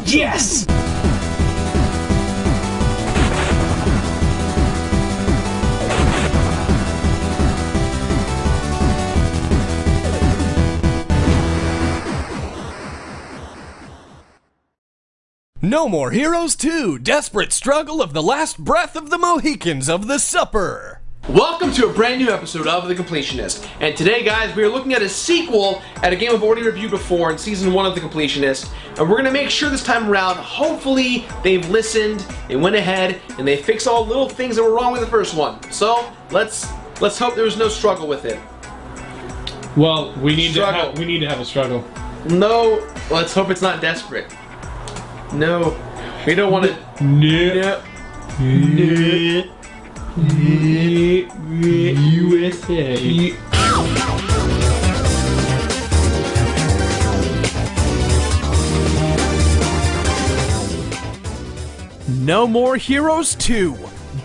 Yes! No More Heroes 2, Desperate Struggle of the Last Breath of the Mohicans of the Supper. Welcome to a brand new episode of The Completionist. And today, guys, we are looking at a sequel at a game I've already reviewed before in Season 1 of The Completionist. And we're going to make sure this time around, hopefully, they've listened, they went ahead, and they fixed all the little things that were wrong with the first one. So, let's hope there was no struggle with it. Well, we need to have a struggle. No, let's hope it's not desperate. No, we don't want to. No. USA. No More Heroes 2,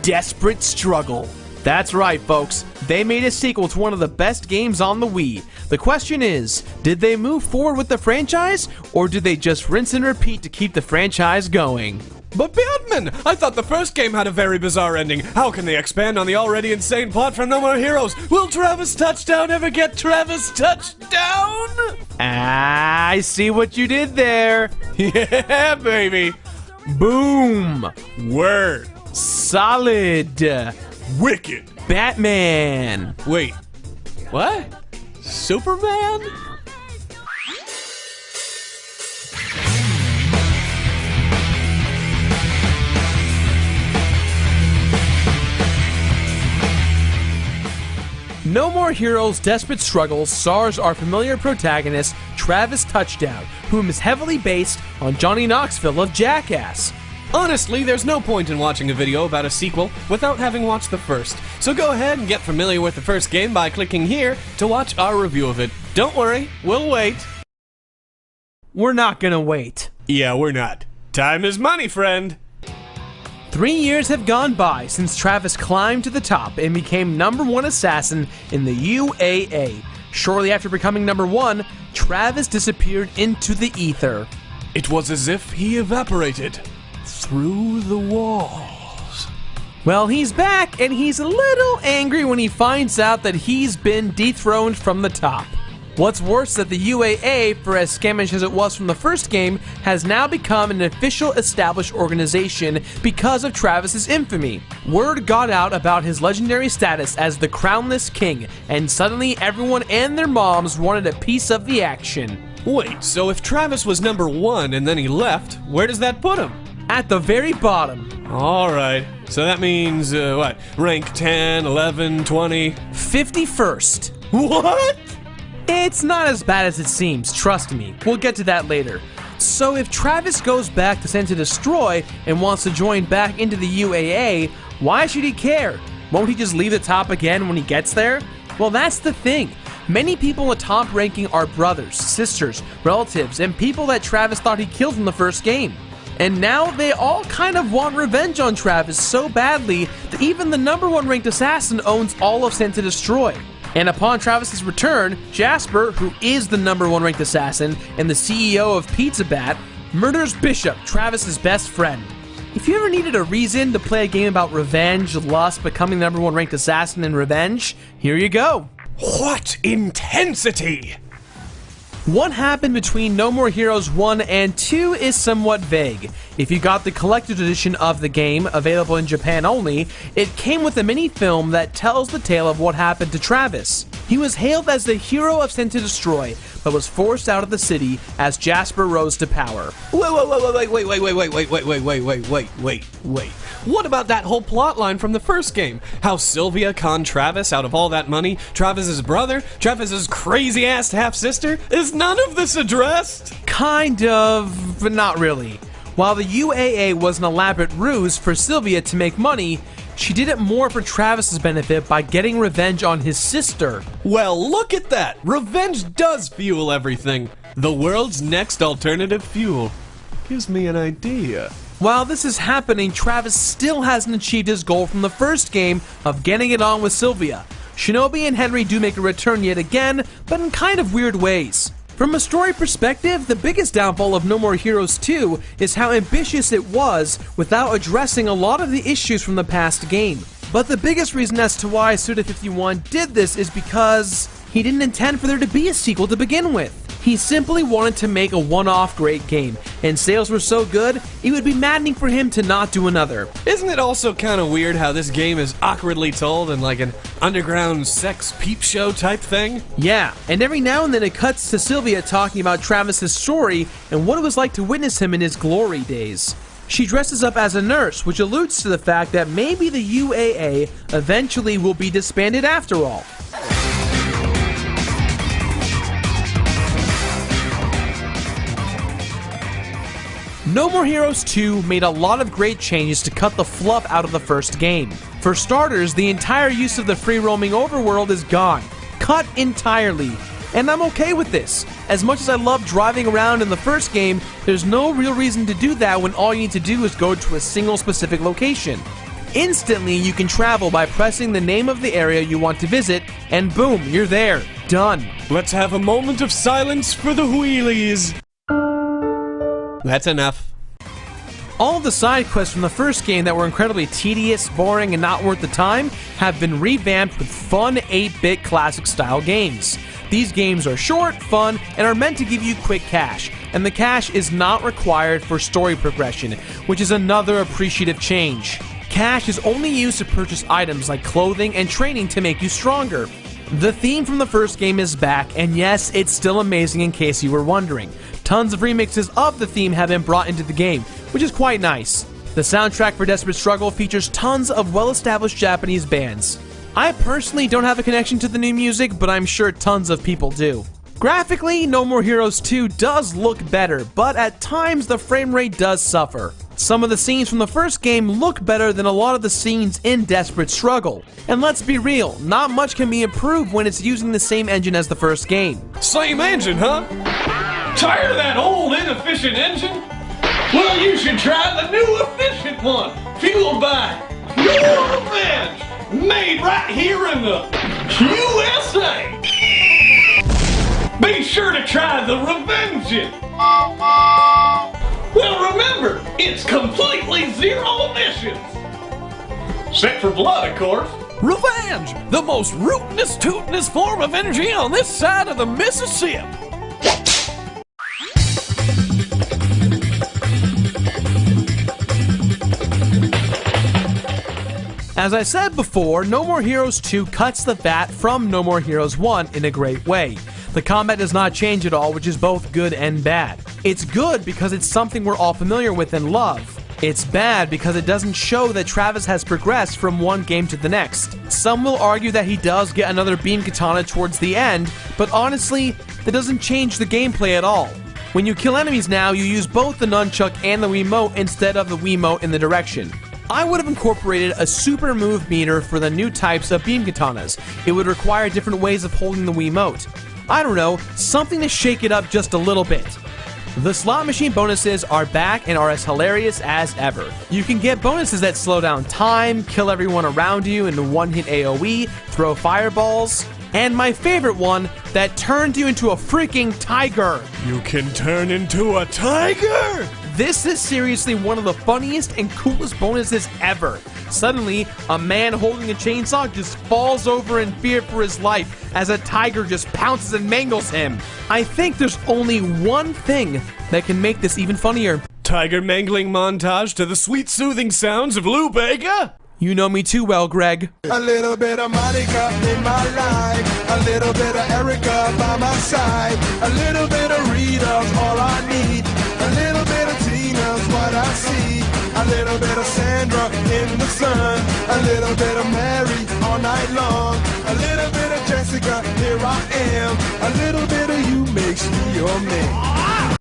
Desperate Struggle. That's right, folks. They made a sequel to one of the best games on the Wii. The question is, did they move forward with the franchise, or did they just rinse and repeat to keep the franchise going? But Beardman, I thought the first game had a very bizarre ending. How can they expand on the already insane plot from No More Heroes? Will Travis Touchdown ever get Travis Touchdown? I see what you did there. Yeah, baby. Boom. Word. Solid. Wicked. Batman. Wait, what? Superman? No More Heroes Desperate Struggle stars our familiar protagonist, Travis Touchdown, whom is heavily based on Johnny Knoxville of Jackass. Honestly, there's no point in watching a video about a sequel without having watched the first. So go ahead and get familiar with the first game by clicking here to watch our review of it. Don't worry, we'll wait. We're not gonna wait. Yeah, we're not. Time is money, friend. 3 years have gone by since Travis climbed to the top and became #1 assassin in the UAA. Shortly after becoming #1, Travis disappeared into the ether. It was as if he evaporated through the walls. Well, he's back, and he's a little angry when he finds out that he's been dethroned from the top. What's worse, that the UAA, for as scamish as it was from the first game, has now become an official established organization because of Travis's infamy. Word got out about his legendary status as the Crownless King, and suddenly everyone and their moms wanted a piece of the action. Wait, so if Travis was #1 and then he left, where does that put him? At the very bottom. Alright, so that means, what? Rank 10, 11, 20? 51st. What? It's not as bad as it seems, trust me. We'll get to that later. So if Travis goes back to Send to Destroy and wants to join back into the UAA, why should he care? Won't he just leave the top again when he gets there? Well, that's the thing. Many people in the top ranking are brothers, sisters, relatives, and people that Travis thought he killed in the first game. And now they all kind of want revenge on Travis so badly that even the #1 ranked assassin owns all of Sent to Destroy. And upon Travis's return, Jasper, who is the #1 ranked assassin and the CEO of Pizza Bat, murders Bishop, Travis's best friend. If you ever needed a reason to play a game about revenge, lust, becoming the #1 ranked assassin, and revenge, here you go. What intensity! What happened between No More Heroes 1 and 2 is somewhat vague. If you got the collector's edition of the game, available in Japan only, it came with a mini-film that tells the tale of what happened to Travis. He was hailed as the hero of Sent to Destroy, but was forced out of the city as Jasper rose to power. Wait. What about that whole plot line from the first game? How Sylvia conned Travis out of all that money, Travis's brother, Travis's crazy-ass half-sister? Is none of this addressed? Kind of, but not really. While the UAA was an elaborate ruse for Sylvia to make money, she did it more for Travis's benefit by getting revenge on his sister. Well, look at that! Revenge does fuel everything. The world's next alternative fuel. Gives me an idea. While this is happening, Travis still hasn't achieved his goal from the first game of getting it on with Sylvia. Shinobi and Henry do make a return yet again, but in kind of weird ways. From a story perspective, the biggest downfall of No More Heroes 2 is how ambitious it was without addressing a lot of the issues from the past game. But the biggest reason as to why Suda51 did this is because he didn't intend for there to be a sequel to begin with. He simply wanted to make a one-off great game, and sales were so good, it would be maddening for him to not do another. Isn't it also kind of weird how this game is awkwardly told in like an underground sex peep show type thing? Yeah, and every now and then it cuts to Sylvia talking about Travis's story and what it was like to witness him in his glory days. She dresses up as a nurse, which alludes to the fact that maybe the UAA eventually will be disbanded after all. No More Heroes 2 made a lot of great changes to cut the fluff out of the first game. For starters, the entire use of the free-roaming overworld is gone. Cut entirely. And I'm okay with this. As much as I love driving around in the first game, there's no real reason to do that when all you need to do is go to a single specific location. Instantly, you can travel by pressing the name of the area you want to visit, and boom, you're there. Done. Let's have a moment of silence for the wheelies. That's enough. All of the side quests from the first game that were incredibly tedious, boring, and not worth the time have been revamped with fun 8-bit classic-style games. These games are short, fun, and are meant to give you quick cash, and the cash is not required for story progression, which is another appreciative change. Cash is only used to purchase items like clothing and training to make you stronger. The theme from the first game is back, and yes, it's still amazing in case you were wondering. Tons of remixes of the theme have been brought into the game, which is quite nice. The soundtrack for Desperate Struggle features tons of well-established Japanese bands. I personally don't have a connection to the new music, but I'm sure tons of people do. Graphically, No More Heroes 2 does look better, but at times the frame rate does suffer. Some of the scenes from the first game look better than a lot of the scenes in Desperate Struggle. And let's be real, not much can be improved when it's using the same engine as the first game. Same engine, huh? Tired of that old inefficient engine? Well, you should try the new efficient one, fueled by your revenge, made right here in the USA. Be sure to try the Revenge-It. Well, remember, it's completely zero emissions. Except for blood, of course. Revenge! The most rootinest, tootinest form of energy on this side of the Mississippi. As I said before, No More Heroes 2 cuts the fat from No More Heroes 1 in a great way. The combat does not change at all, which is both good and bad. It's good because it's something we're all familiar with and love. It's bad because it doesn't show that Travis has progressed from one game to the next. Some will argue that he does get another beam katana towards the end, but honestly, that doesn't change the gameplay at all. When you kill enemies now, you use both the nunchuck and the Wiimote instead of the Wiimote in the direction. I would have incorporated a super move meter for the new types of beam katanas. It would require different ways of holding the Wiimote. I don't know, something to shake it up just a little bit. The slot machine bonuses are back and are as hilarious as ever. You can get bonuses that slow down time, kill everyone around you in a one-hit AoE, throw fireballs, and my favorite one, that turns you into a freaking tiger. You can turn into a tiger! This is seriously one of the funniest and coolest bonuses ever. Suddenly, a man holding a chainsaw just falls over in fear for his life as a tiger just pounces and mangles him. I think there's only one thing that can make this even funnier. Tiger mangling montage to the sweet soothing sounds of Lou Bega? You know me too well, Greg. A little bit of Monica in my life, a little bit of Erica by my side, a little bit of Rita's all I need, a little bit of Tina's what I see, a little bit of Sandra in the sun, a little bit of Mary all night long, a little bit of Jessica, here I am, a little bit of you makes me your man.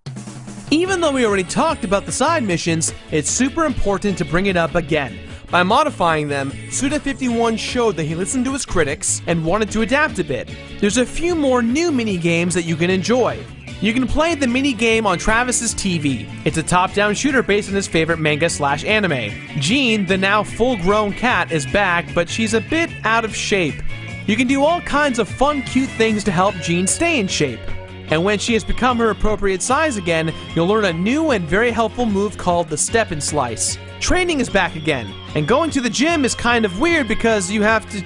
Even though we already talked about the side missions, it's super important to bring it up again. By modifying them, Suda51 showed that he listened to his critics and wanted to adapt a bit. There's a few more new mini-games that you can enjoy. You can play the mini-game on Travis's TV. It's a top-down shooter based on his favorite manga/anime. Jean, the now full-grown cat, is back, but she's a bit out of shape. You can do all kinds of fun, cute things to help Jean stay in shape. And when she has become her appropriate size again, you'll learn a new and very helpful move called the Step and Slice. Training is back again, and going to the gym is kind of weird because you have to...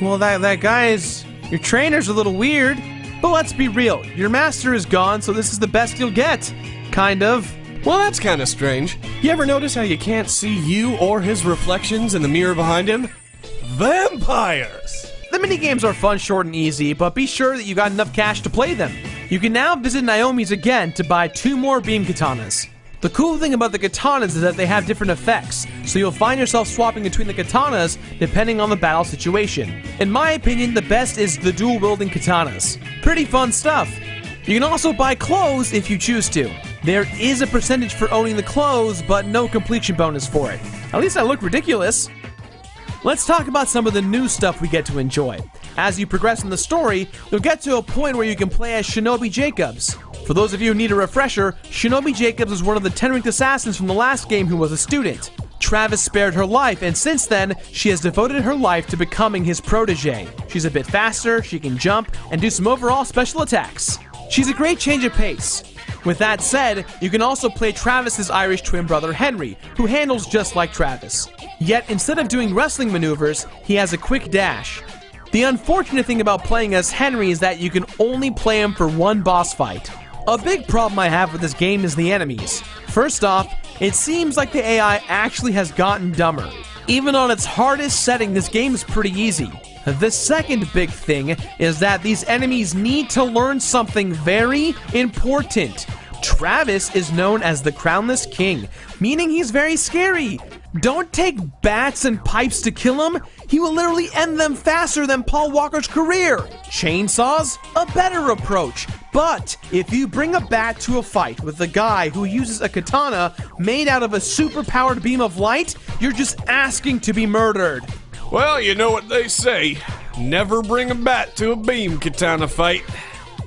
Well, that guy is... Your trainer's a little weird. But let's be real, your master is gone, so this is the best you'll get. Kind of. Well, that's kind of strange. You ever notice how you can't see you or his reflections in the mirror behind him? Vampires! The minigames are fun, short, and easy, but be sure that you got enough cash to play them. You can now visit Naomi's again to buy 2 more beam katanas. The cool thing about the katanas is that they have different effects, so you'll find yourself swapping between the katanas depending on the battle situation. In my opinion, the best is the dual-wielding katanas. Pretty fun stuff. You can also buy clothes if you choose to. There is a percentage for owning the clothes, but no completion bonus for it. At least I look ridiculous. Let's talk about some of the new stuff we get to enjoy. As you progress in the story, you'll get to a point where you can play as Shinobi Jacobs. For those of you who need a refresher, Shinobi Jacobs was one of the 10-ranked assassins from the last game who was a student. Travis spared her life, and since then, she has devoted her life to becoming his protege. She's a bit faster, she can jump, and do some overall special attacks. She's a great change of pace. With that said, you can also play Travis's Irish twin brother Henry, who handles just like Travis. Yet, instead of doing wrestling maneuvers, he has a quick dash. The unfortunate thing about playing as Henry is that you can only play him for one boss fight. A big problem I have with this game is the enemies. First off, it seems like the AI actually has gotten dumber. Even on its hardest setting, this game is pretty easy. The second big thing is that these enemies need to learn something very important. Travis is known as the Crownless King, meaning he's very scary. Don't take bats and pipes to kill him. He will literally end them faster than Paul Walker's career. Chainsaws? A better approach. But if you bring a bat to a fight with a guy who uses a katana made out of a super-powered beam of light, you're just asking to be murdered. Well, you know what they say. Never bring a bat to a beam katana fight.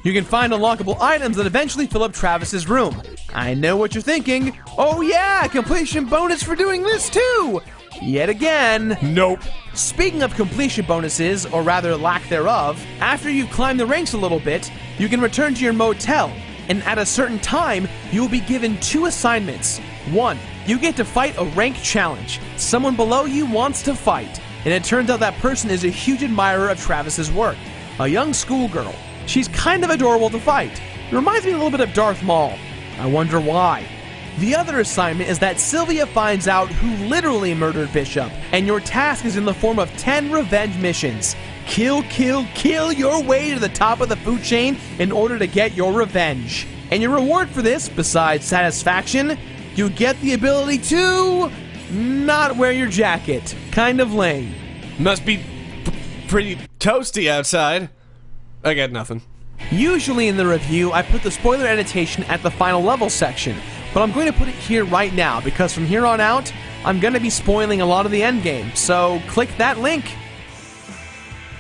You can find unlockable items that eventually fill up Travis's room. I know what you're thinking. Oh yeah, completion bonus for doing this too! Yet again. Nope. Speaking of completion bonuses, or rather lack thereof, after you've climbed the ranks a little bit, you can return to your motel, and at a certain time, you will be given 2 assignments. 1, you get to fight a rank challenge. Someone below you wants to fight, and it turns out that person is a huge admirer of Travis's work. A young schoolgirl. She's kind of adorable to fight. It reminds me a little bit of Darth Maul. I wonder why. The other assignment is that Sylvia finds out who literally murdered Bishop, and your task is in the form of 10 revenge missions. Kill, kill, kill your way to the top of the food chain in order to get your revenge. And your reward for this, besides satisfaction, you get the ability to not wear your jacket. Kind of lame. Must be pretty toasty outside. I got nothing. Usually in the review, I put the spoiler annotation at the final level section, but I'm going to put it here right now because from here on out, I'm going to be spoiling a lot of the endgame, so click that link.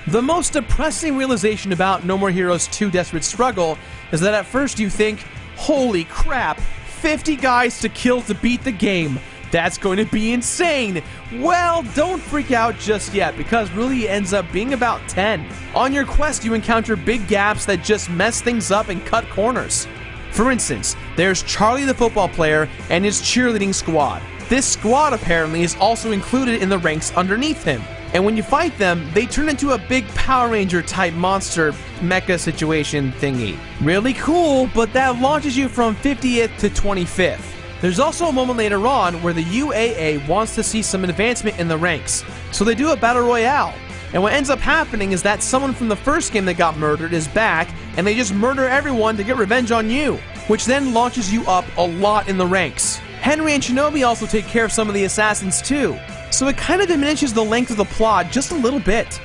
The most depressing realization about No More Heroes 2 Desperate Struggle is that at first you think, holy crap, 50 guys to kill to beat the game. That's going to be insane. Well, don't freak out just yet, because really it ends up being about 10. On your quest, you encounter big gaps that just mess things up and cut corners. For instance, there's Charlie the football player and his cheerleading squad. This squad apparently is also included in the ranks underneath him. And when you fight them, they turn into a big Power Ranger type monster mecha situation thingy. Really cool, but that launches you from 50th to 25th. There's also a moment later on where the UAA wants to see some advancement in the ranks, so they do a battle royale. And what ends up happening is that someone from the first game that got murdered is back, and they just murder everyone to get revenge on you, which then launches you up a lot in the ranks. Henry and Shinobi also take care of some of the assassins too, so it kind of diminishes the length of the plot just a little bit.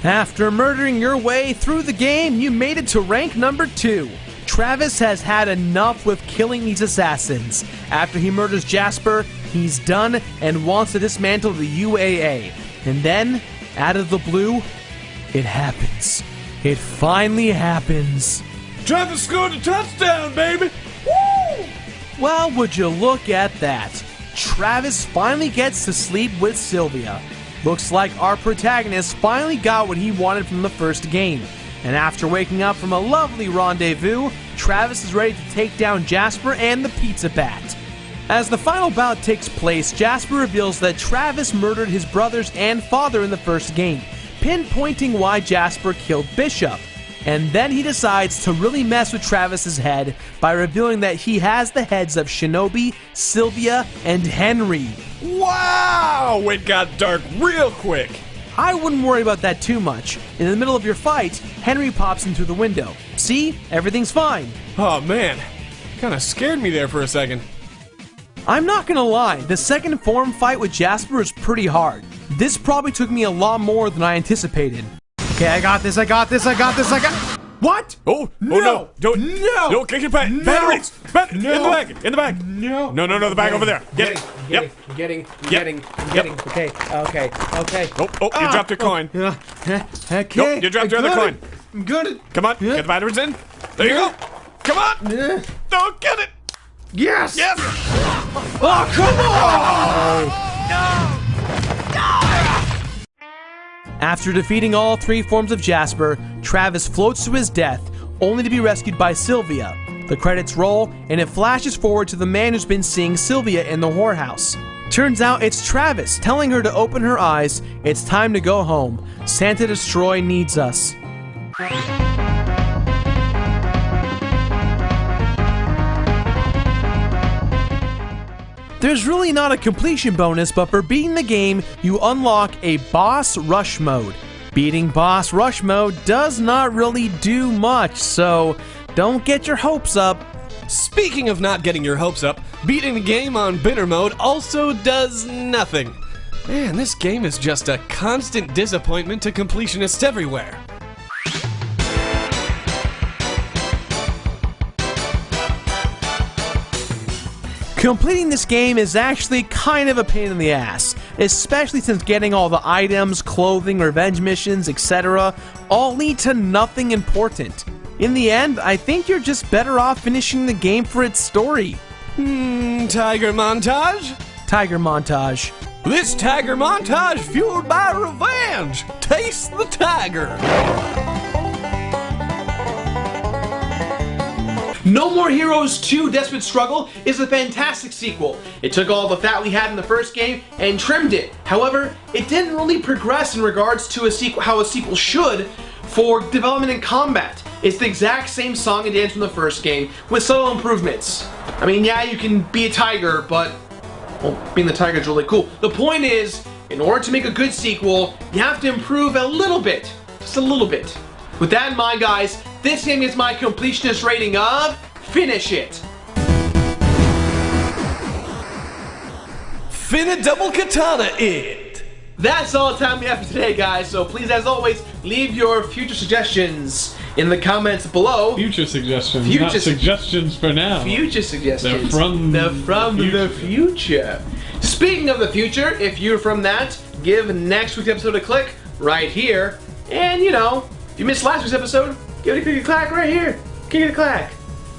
After murdering your way through the game, you made it to rank number 2. Travis has had enough with killing these assassins. After he murders Jasper, he's done and wants to dismantle the UAA. And then, out of the blue, it happens. It finally happens. Travis scored a touchdown, baby! Woo! Well, would you look at that. Travis finally gets to sleep with Sylvia. Looks like our protagonist finally got what he wanted from the first game. And after waking up from a lovely rendezvous, Travis is ready to take down Jasper and the Pizza Bat. As the final bout takes place, Jasper reveals that Travis murdered his brothers and father in the first game, pinpointing why Jasper killed Bishop. And then he decides to really mess with Travis's head by revealing that he has the heads of Shinobi, Sylvia, and Henry. Wow! It got dark real quick. I wouldn't worry about that too much. In the middle of your fight, Henry pops in through the window. See? Everything's fine. Oh man, kinda scared me there for a second. I'm not gonna lie, the second form fight with Jasper is pretty hard. This probably took me a lot more than I anticipated. Okay, I got this. What? Oh no! Don't kick your back! Batteries! In the bag! No. No, the bag over there. Get it! Yep. Getting. Okay. Oh, you dropped your coin. Okay. Nope, you dropped your other coin. I'm good. Come on, get the batteries in. There you go. Come on! Don't get it! Yes! Yes! Oh, come on! After defeating all three forms of Jasper, Travis floats to his death, only to be rescued by Sylvia. The credits roll, and it flashes forward to the man who's been seeing Sylvia in the whorehouse. Turns out it's Travis telling her to open her eyes. It's time to go home. Santa Destroy needs us. There's really not a completion bonus, but for beating the game, you unlock a Boss Rush mode. Beating Boss Rush mode does not really do much, so don't get your hopes up. Speaking of not getting your hopes up, beating the game on bitter mode also does nothing. Man, this game is just a constant disappointment to completionists everywhere. Completing this game is actually kind of a pain in the ass, especially since getting all the items, clothing, revenge missions, etc. all lead to nothing important. In the end, I think you're just better off finishing the game for its story. Tiger montage? Tiger montage. This tiger montage fueled by revenge! Taste the tiger! No More Heroes 2 Desperate Struggle is a fantastic sequel. It took all the fat we had in the first game and trimmed it. However, it didn't really progress in regards to a sequel, how a sequel should, for development and combat. It's the exact same song and dance from the first game, with subtle improvements. I mean, yeah, you can be a tiger, but well, being the tiger is really cool. The point is, in order to make a good sequel, you have to improve a little bit. Just a little bit. With that in mind, guys, this game is my completionist rating of Finish It. Finna double katana it! That's all the time we have for today, guys, so please, as always, leave your future suggestions in the comments below. Future suggestions, not suggestions for now. Future suggestions. They're from the future. Speaking of the future, if you're from that, give next week's episode a click right here. And, you know, if you missed last week's episode, give it a click clack right here. Give it a clack.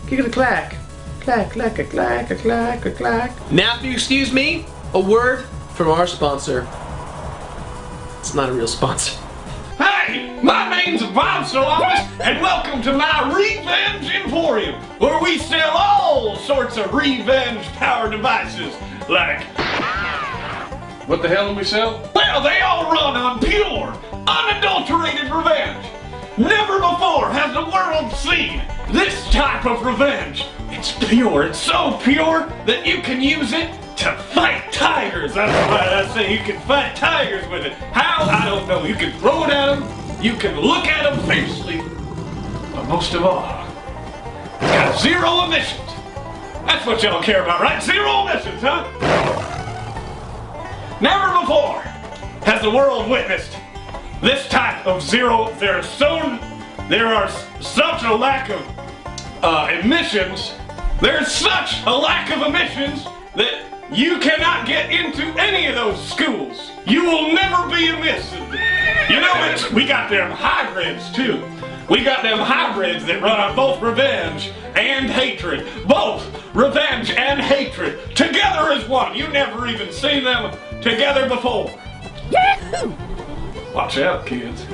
Give it a clack. Clack, clack, a clack, a clack, a clack. Now, if you excuse me, a word from our sponsor. It's not a real sponsor. Hey, my name's Bob Salamis, and welcome to my Revenge Emporium, where we sell all sorts of revenge power devices, like... What the hell do we sell? Well, they all run on pure, unadulterated revenge. Never before has the world seen this type of revenge. It's pure, it's so pure that you can use it to fight tigers. That's why I say you can fight tigers with it. How? I don't know. You can throw it at them, you can look at them fiercely, but most of all, it's got zero emissions. That's what y'all care about, right? Zero emissions, huh? Never before has the world witnessed this type of zero. There are such a lack of emissions. There's such a lack of emissions that you cannot get into any of those schools. You will never be emitted. You know, we got them hybrids too. We got them hybrids that run on both revenge and hatred. Both revenge and hatred together as one. You never even seen them together before. Yahoo! Watch out, kids.